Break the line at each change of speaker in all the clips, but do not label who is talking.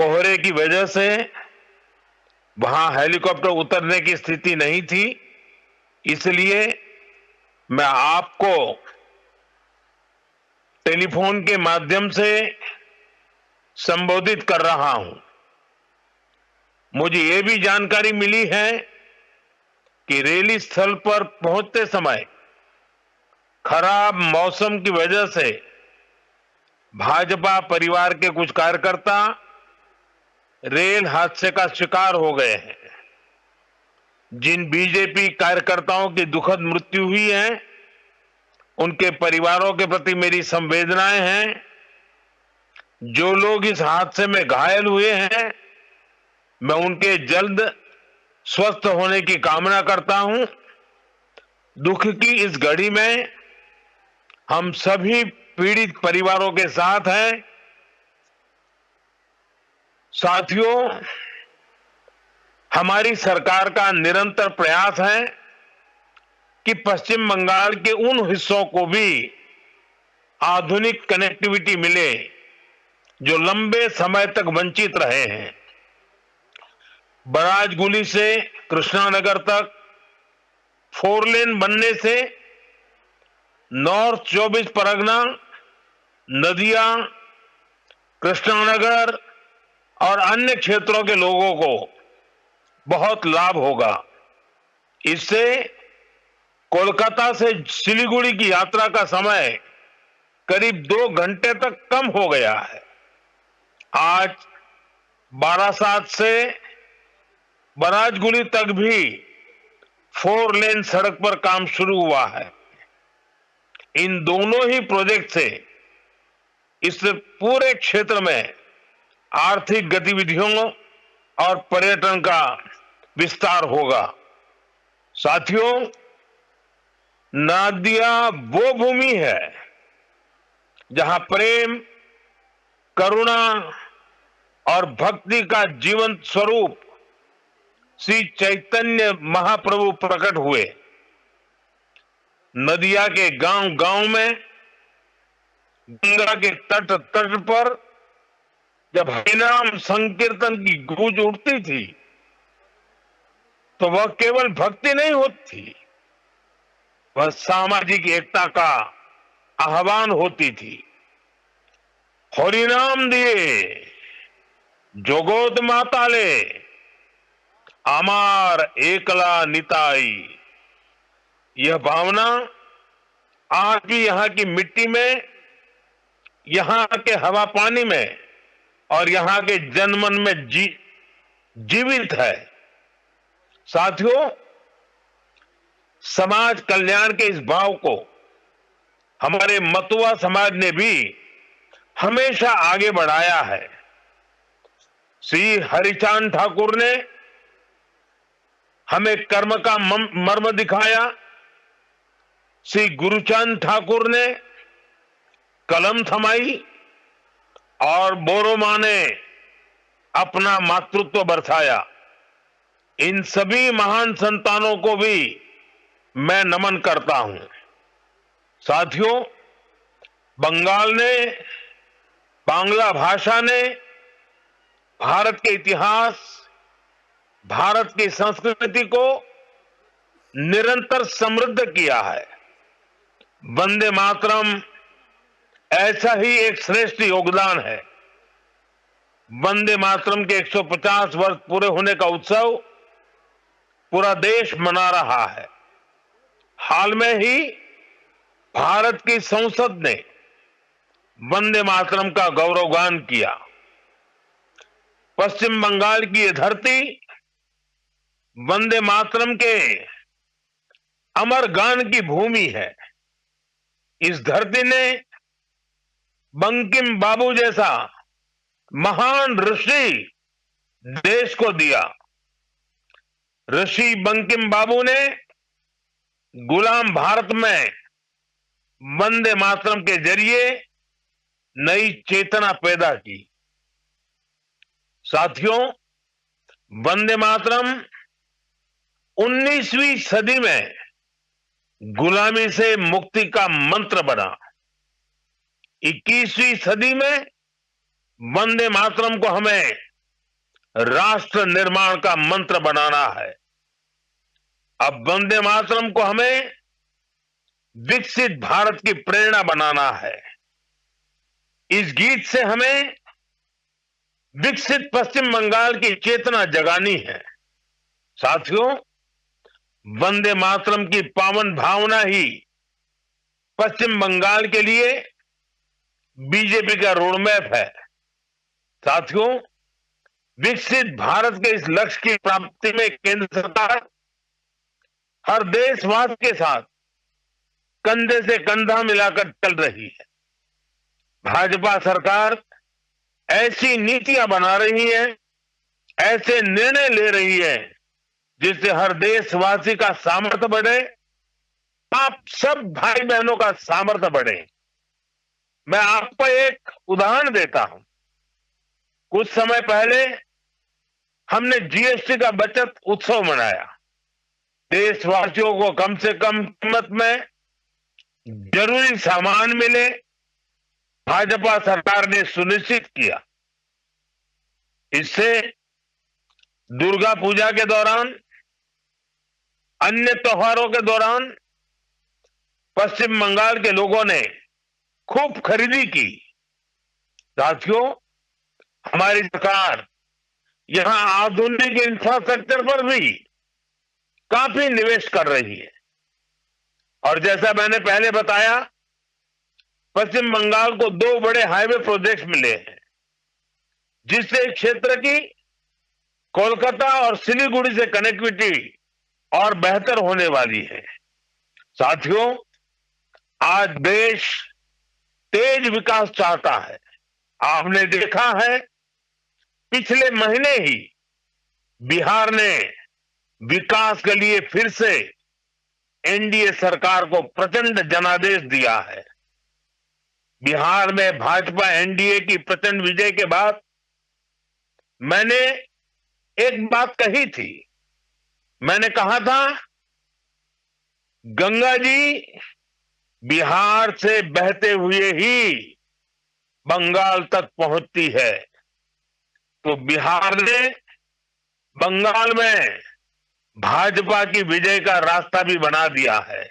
कोहरे की वजह से वहां हेलीकॉप्टर उतरने की स्थिति नहीं थी, इसलिए मैं आपको टेलीफोन के माध्यम से संबोधित कर रहा हूं। मुझे यह भी जानकारी मिली है कि रैली स्थल पर पहुंचते समय खराब मौसम की वजह से भाजपा परिवार के कुछ कार्यकर्ता रेल हादसे का शिकार हो गए हैं। जिन बीजेपी कार्यकर्ताओं की दुखद मृत्यु हुई है, उनके परिवारों के प्रति मेरी संवेदनाएं हैं। जो लोग इस हादसे में घायल हुए हैं, मैं उनके जल्द स्वस्थ होने की कामना करता हूं। दुख की इस घड़ी में हम सभी पीड़ित परिवारों के साथ हैं। साथियों, हमारी सरकार का निरंतर प्रयास है कि पश्चिम बंगाल के उन हिस्सों को भी आधुनिक कनेक्टिविटी मिले जो लंबे समय तक वंचित रहे हैं। बराजगुली से कृष्णानगर तक 4 लेन बनने से नॉर्थ 24 परगना, नदिया, कृष्णानगर और अन्य क्षेत्रों के लोगों को बहुत लाभ होगा। इससे कोलकाता से सिलीगुड़ी की यात्रा का समय करीब 2 घंटे तक कम हो गया है। आज बारासात से बराजगुली तक भी 4 लेन सड़क पर काम शुरू हुआ है। इन दोनों ही प्रोजेक्ट से इस पूरे क्षेत्र में आर्थिक गतिविधियों और पर्यटन का विस्तार होगा। साथियों, नदिया वो भूमि है जहां प्रेम, करुणा और भक्ति का जीवंत स्वरूप श्री चैतन्य महाप्रभु प्रकट हुए। नदिया के गांव-गांव में, गंगा के तट तट पर जब हरिनाम संकीर्तन की गूंज उठती थी, तो वह केवल भक्ति नहीं होती, वह सामाजिक एकता का आह्वान होती थी। हरिनाम दिए जोगोद माताले, आमार एकला निताई। यह भावना आज भी यहां की मिट्टी में, यहां के हवा पानी में और यहां के जनमन में जीवित है। साथियों, समाज कल्याण के इस भाव को हमारे मतुआ समाज ने भी हमेशा आगे बढ़ाया है। श्री हरिचांद ठाकुर ने हमें कर्म का मर्म दिखाया। श्री गुरुचांद ठाकुर ने कलम थमाई और बोरोमा ने अपना मातृत्व बरसाया। इन सभी महान संतानों को भी मैं नमन करता हूं। साथियों, बंगाल ने, बांग्ला भाषा ने भारत के इतिहास, भारत की संस्कृति को निरंतर समृद्ध किया है। वंदे मातरम ऐसा ही एक श्रेष्ठ योगदान है। वंदे मातरम के 150 वर्ष पूरे होने का उत्सव पूरा देश मना रहा है। हाल में ही भारत की संसद ने वंदे मातरम का गौरवगान किया। पश्चिम बंगाल की यह धरती वंदे मातरम के अमर गान की भूमि है। इस धरती ने बंकिम बाबू जैसा महान ऋषि देश को दिया। ऋषि बंकिम बाबू ने गुलाम भारत में वंदे मातरम के जरिए नई चेतना पैदा की। साथियों, वंदे मातरम 19वीं सदी में गुलामी से मुक्ति का मंत्र बना। 21वीं सदी में वंदे मातरम को हमें राष्ट्र निर्माण का मंत्र बनाना है। अब वंदे मातरम को हमें विकसित भारत की प्रेरणा बनाना है। इस गीत से हमें विकसित पश्चिम बंगाल की चेतना जगानी है। साथियों, वंदे मातरम की पावन भावना ही पश्चिम बंगाल के लिए बीजेपी का रोडमैप है। साथियों, विकसित भारत के इस लक्ष्य की प्राप्ति में केंद्र सरकार हर देशवासी के साथ कंधे से कंधा मिलाकर चल रही है। भाजपा सरकार ऐसी नीतियां बना रही है, ऐसे निर्णय ले रही है जिससे हर देशवासी का सामर्थ्य बढ़े, आप सब भाई बहनों का सामर्थ्य बढ़े। मैं आपको एक उदाहरण देता हूं। कुछ समय पहले हमने जीएसटी का बचत उत्सव मनाया। देशवासियों को कम से कम कीमत में जरूरी सामान मिले, भाजपा सरकार ने सुनिश्चित किया। इससे दुर्गा पूजा के दौरान, अन्य त्योहारों के दौरान पश्चिम बंगाल के लोगों ने खूब खरीदी की। साथियों, हमारी सरकार यहां आधुनिक इंफ्रास्ट्रक्चर पर भी काफी निवेश कर रही है। और जैसा मैंने पहले बताया, पश्चिम बंगाल को 2 बड़े हाईवे प्रोजेक्ट्स मिले हैं, जिससे क्षेत्र की कोलकाता और सिलीगुड़ी से कनेक्टिविटी और बेहतर होने वाली है। साथियों, आज देश तेज विकास चाहता है। आपने देखा है, पिछले महीने ही बिहार ने विकास के लिए फिर से एनडीए सरकार को प्रचंड जनादेश दिया है। बिहार में भाजपा एनडीए की प्रचंड विजय के बाद मैंने एक बात कही थी। मैंने कहा था, गंगा जी बिहार से बहते हुए ही बंगाल तक पहुंचती है। तो बिहार ने बंगाल में भाजपा की विजय का रास्ता भी बना दिया है।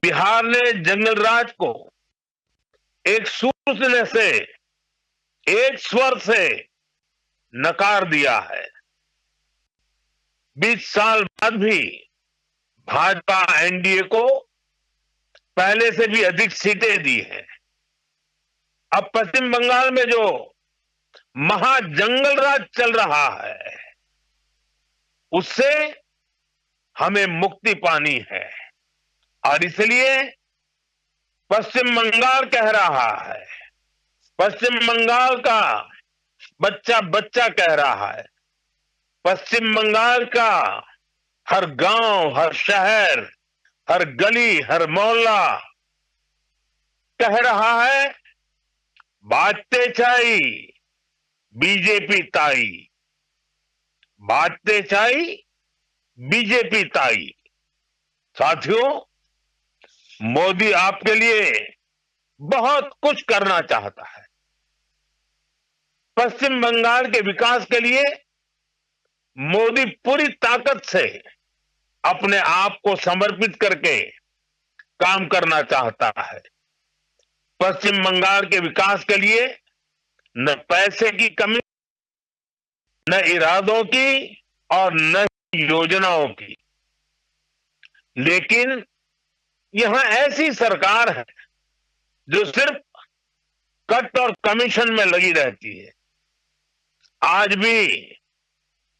बिहार ने जंगल राज को एक सूत्र से, एक स्वर से नकार दिया है। 20 साल बाद भी भाजपा एनडीए को पहले से भी अधिक सीटें दी हैं। अब पश्चिम बंगाल में जो महाजंगल राज चल रहा है, उससे हमें मुक्ति पानी है। और इसलिए पश्चिम बंगाल कह रहा है, पश्चिम बंगाल का बच्चा बच्चा कह रहा है, पश्चिम बंगाल का हर गांव, हर शहर, हर गली, हर मोहल्ला कह रहा है, बाजते चाई बीजेपी ताई, बाजते चाई बीजेपी ताई। साथियों, मोदी आपके लिए बहुत कुछ करना चाहता है। पश्चिम बंगाल के विकास के लिए मोदी पूरी ताकत से अपने आप को समर्पित करके काम करना चाहता है। पश्चिम बंगाल के विकास के लिए न पैसे की कमी, न इरादों की और न योजनाओं की, लेकिन यहां ऐसी सरकार है जो सिर्फ कट और कमीशन में लगी रहती है। आज भी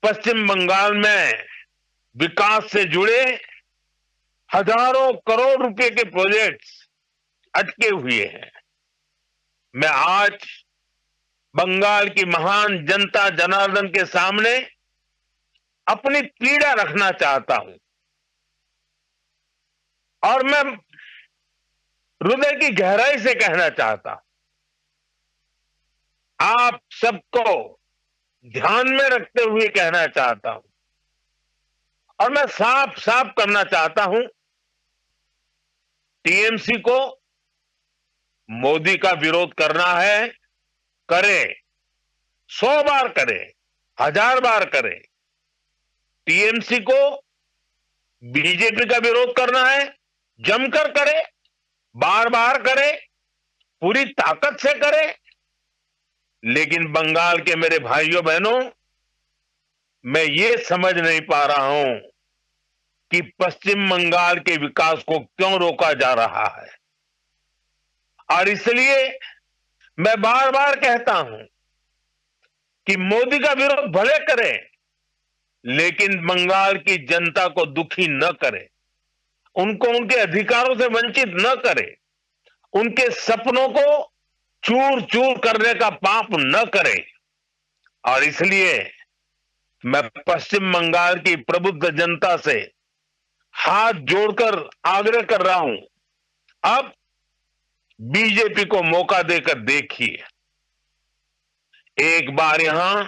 पश्चिम बंगाल में विकास से जुड़े हजारों करोड़ रुपए के प्रोजेक्ट्स अटके हुए हैं। मैं आज बंगाल की महान जनता जनार्दन के सामने अपनी पीड़ा रखना चाहता हूं और मैं हृदय की गहराई से कहना चाहता हूं, आप सबको ध्यान में रखते हुए कहना चाहता हूं और मैं साफ साफ करना चाहता हूं, टीएमसी को मोदी का विरोध करना है, करे, 100 बार करे, 1000 बार करे, टीएमसी को बीजेपी का विरोध करना है, जमकर करे, बार बार करे, पूरी ताकत से करे। लेकिन बंगाल के मेरे भाइयों बहनों, मैं ये समझ नहीं पा रहा हूं कि पश्चिम बंगाल के विकास को क्यों रोका जा रहा है। और इसलिए मैं बार बार कहता हूं कि मोदी का विरोध भले करें, लेकिन बंगाल की जनता को दुखी न करे, उनको उनके अधिकारों से वंचित न करे, उनके सपनों को चूर चूर करने का पाप न करे। और इसलिए मैं पश्चिम बंगाल की प्रबुद्ध जनता से हाथ जोड़कर आग्रह कर रहा हूं, अब बीजेपी को मौका देकर देखिए, एक बार यहां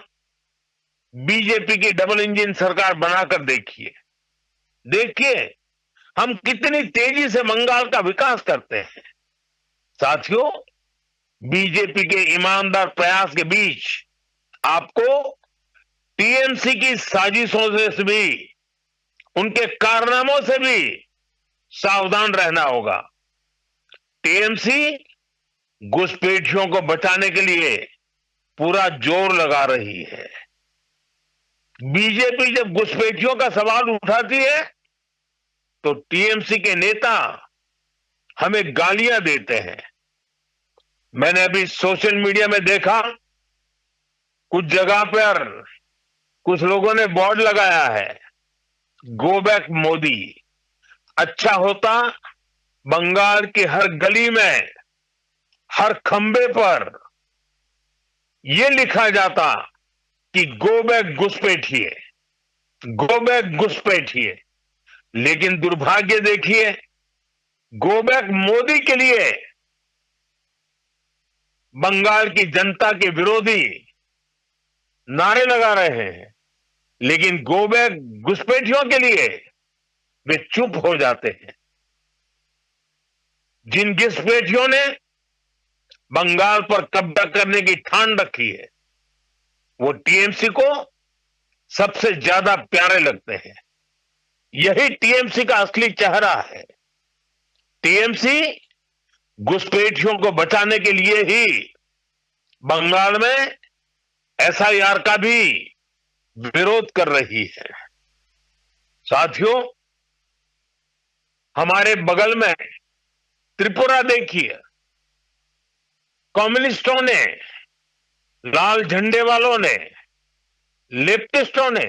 बीजेपी की डबल इंजन सरकार बनाकर देखिए। देखिए हम कितनी तेजी से बंगाल का विकास करते हैं। साथियों, बीजेपी के ईमानदार प्रयास के बीच आपको टीएमसी की साजिशों से भी, उनके कारनामों से भी सावधान रहना होगा। टीएमसी घुसपैठियों को बचाने के लिए पूरा जोर लगा रही है। बीजेपी जब घुसपैठियों का सवाल उठाती है तो टीएमसी के नेता हमें गालियां देते हैं। मैंने अभी सोशल मीडिया में देखा, कुछ जगह पर कुछ लोगों ने बोर्ड लगाया है, गो बैक मोदी। अच्छा होता बंगाल की हर गली में, हर खंबे पर यह लिखा जाता कि गो बैक घुसपैठिए, गो बैक घुसपैठिए। लेकिन दुर्भाग्य देखिए, गो बैक मोदी के लिए बंगाल की जनता के विरोधी नारे लगा रहे हैं, लेकिन गो बैक घुसपैठियों के लिए वे चुप हो जाते हैं। जिन घुसपैठियों ने बंगाल पर कब्जा करने की ठान रखी है, वो टीएमसी को सबसे ज्यादा प्यारे लगते हैं। यही टीएमसी का असली चेहरा है। टीएमसी घुसपैठियों को बचाने के लिए ही बंगाल में एसआईआर का भी विरोध कर रही है। साथियों, हमारे बगल में त्रिपुरा देखिए, कम्युनिस्टों ने, लाल झंडे वालों ने, लेफ्टिस्टों ने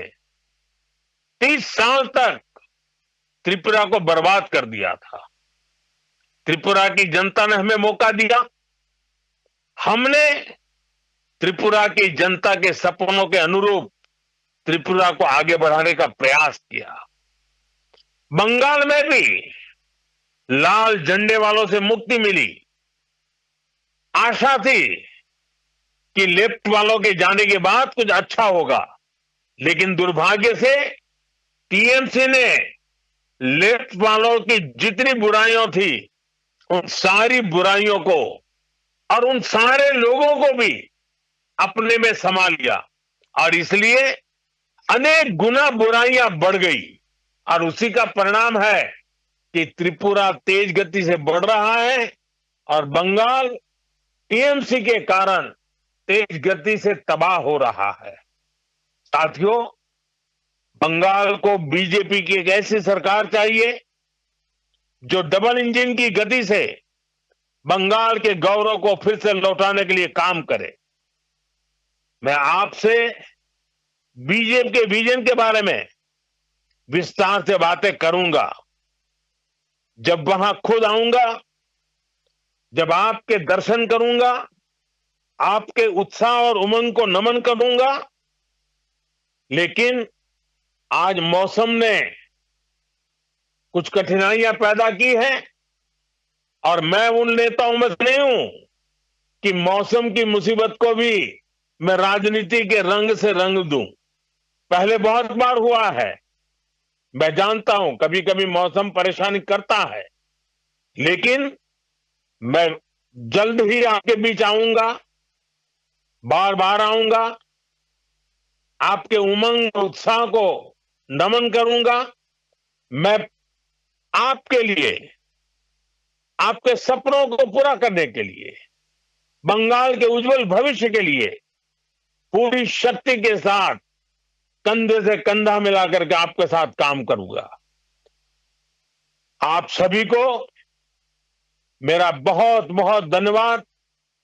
30 साल तक त्रिपुरा को बर्बाद कर दिया था। त्रिपुरा की जनता ने हमें मौका दिया, हमने त्रिपुरा की जनता के सपनों के अनुरूप त्रिपुरा को आगे बढ़ाने का प्रयास किया। बंगाल में भी लाल झंडे वालों से मुक्ति मिली। आशा थी कि लेफ्ट वालों के जाने के बाद कुछ अच्छा होगा, लेकिन दुर्भाग्य से टीएमसी ने लेफ्ट वालों की जितनी बुराइयां थी, उन सारी बुराइयों को और उन सारे लोगों को भी अपने में समा लिया, और इसलिए अनेक गुना बुराइयां बढ़ गई। और उसी का परिणाम है कि त्रिपुरा तेज गति से बढ़ रहा है और बंगाल टीएमसी के कारण तेज गति से तबाह हो रहा है। साथियों, बंगाल को बीजेपी की एक ऐसी सरकार चाहिए जो डबल इंजन की गति से बंगाल के गौरव को फिर से लौटाने के लिए काम करे। मैं आपसे बीजेपी के विजन के बारे में विस्तार से बातें करूंगा जब वहां खुद आऊंगा, जब आपके दर्शन करूंगा, आपके उत्साह और उमंग को नमन करूंगा। लेकिन आज मौसम ने कुछ कठिनाइयां पैदा की हैं, और मैं उन नेताओं में से नहीं हूं कि मौसम की मुसीबत को भी मैं राजनीति के रंग से रंग दूं। पहले बहुत बार हुआ है, मैं जानता हूं, कभी कभी मौसम परेशानी करता है, लेकिन मैं जल्द ही आपके बीच आऊंगा बार बार आऊंगा, आपके उमंग और उत्साह को नमन करूंगा। मैं आपके लिए, आपके सपनों को पूरा करने के लिए, बंगाल के उज्जवल भविष्य के लिए पूरी शक्ति के साथ कंधे से कंधा मिलाकर के आपके साथ काम करूंगा। आप सभी को मेरा बहुत बहुत धन्यवाद।